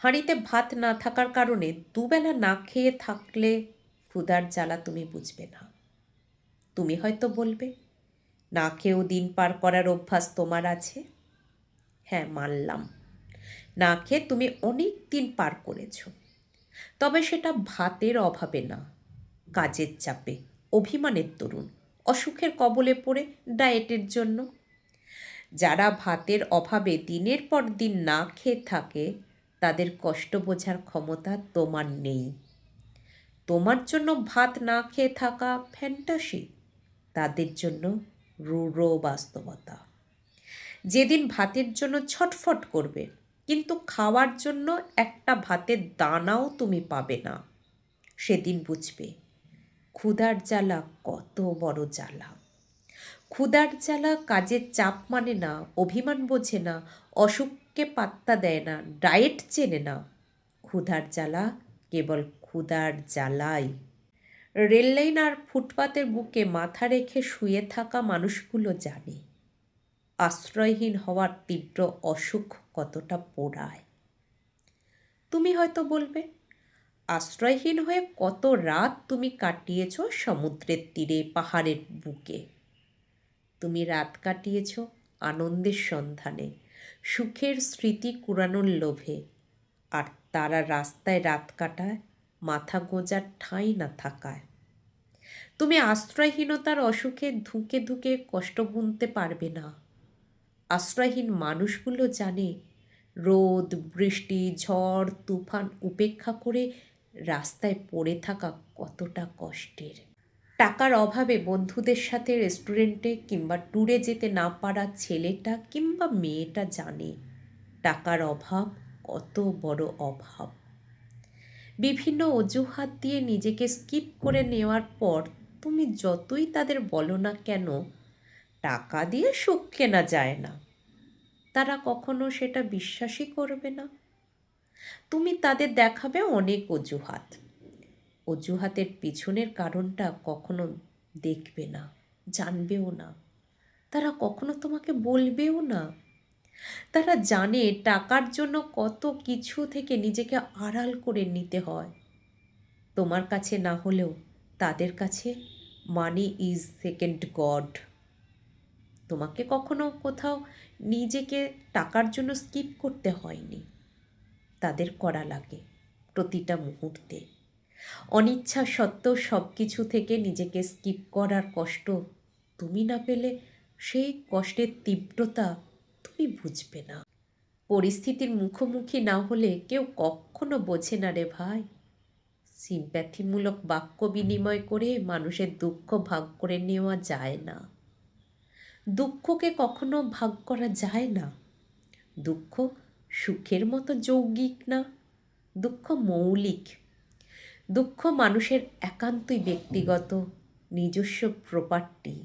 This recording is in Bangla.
হাঁড়িতে ভাত না থাকার কারণে দুবেলা না খেয়ে থাকলে ক্ষুধার জ্বালা তুমি বুঝবে না। তুমি হয়তো বলবে, না খেয়েও দিন পার করার অভ্যাস তোমার আছে। হ্যাঁ, মানলাম, না খেয়ে তুমি অনেক দিন পার করেছ। তবে সেটা ভাতের অভাবে না, কাজের চাপে, অভিমানের দরুন, অসুখের কবলে পড়ে, ডায়েটের জন্য। যারা ভাতের অভাবে দিনের পর দিন না খেয়ে থাকে তাদের কষ্ট বোঝার ক্ষমতা তোমার নেই। তোমার জন্য ভাত না খেয়ে থাকা ফ্যান্টাসি, তাদের জন্য রূঢ় বাস্তবতা। যেদিন ভাতের জন্য ছটফট করবে কিন্তু খাওয়ার জন্য একটা ভাতের দানাও তুমি পাবে না, সেদিন বুঝবে ক্ষুধার জ্বালা কত বড় জ্বালা। ক্ষুধার জ্বালা কাজের চাপ মানে না, অভিমান বোঝে না, অসুখকে পাত্তা দেয় না, ডায়েট চেনে না। ক্ষুধার জ্বালা কেবল ক্ষুধার জ্বালাই। রেললাইন আর ফুটপাতের বুকে মাথা রেখে শুয়ে থাকা মানুষগুলো জানে আশ্রয়হীন হওয়ার তীব্র অসুখ কতটা পোড়ায়। তুমি হয়তো বলবে, আশ্রয়হীন হয়ে কত রাত তুমি কাটিয়েছ সমুদ্রের তীরে, পাহাড়ের বুকে। তুমি রাত কাটিয়েছ আনন্দের সন্ধানে, সুখের স্মৃতি কুড়ানোর লোভে। আর তারা রাস্তায় রাত কাটায় মাথা গোঁজার ঠাঁই না থাকায়। তুমি আশ্রয়হীনতার অসুখে ধুঁকে ধুঁকে কষ্ট গুনতে পারবে না। আশ্রয়হীন মানুষগুলো জানে রোদ, বৃষ্টি, ঝড়, তুফান উপেক্ষা করে রাস্তায় পড়ে থাকা কতটা কষ্টের। টাকার অভাবে বন্ধুদের সাথে রেস্টুরেন্টে কিংবা ট্যুরে যেতে না পারা ছেলেটা কিংবা মেয়েটা জানে টাকার অভাব কত বড় অভাব। বিভিন্ন অজুহাত দিয়ে নিজেকে স্কিপ করে নেওয়ার পর তুমি যতই তাদের বলো না কেন টাকা দিয়ে সুখ কেনা যায় না, তারা কখনো সেটা বিশ্বাসই করবে না। তুমি তাদের দেখাবে অনেক অজুহাত, অজুহাতের পিছনের কারণটা কখনো দেখবে না, জানবেও না। তারা কখনো তোমাকে বলবেও না। তারা জানে টাকার জন্য কত কিছু থেকে নিজেকে আড়াল করে নিতে হয়। তোমার কাছে না হলেও তাদের কাছে মানি ইজ সেকেন্ড গড। তোমাকে কখনো কোথাও নিজেকে টাকার জন্য স্কিপ করতে হয়নি, তাদের করা লাগে প্রতিটা মুহূর্তে। অনিচ্ছা সত্ত্বেও সব কিছু থেকে নিজেকে স্কিপ করার কষ্ট তুমি না পেলে সেই কষ্টের তীব্রতা তুমি বুঝবে না। পরিস্থিতির মুখোমুখি না হলে কেউ কখনো বোঝে না রে ভাই। সিম্প্যাথিমূলক বাক্য বিনিময় করে মানুষের দুঃখ ভাগ করে নেওয়া যায় না। দুঃখকে কখনো ভাগ করা যায় না। দুঃখ সুখের মতো যৌগিক না, দুঃখ মৌলিক। দুঃখ মানুষের একান্তই ব্যক্তিগত, নিজস্ব প্রপার্টি।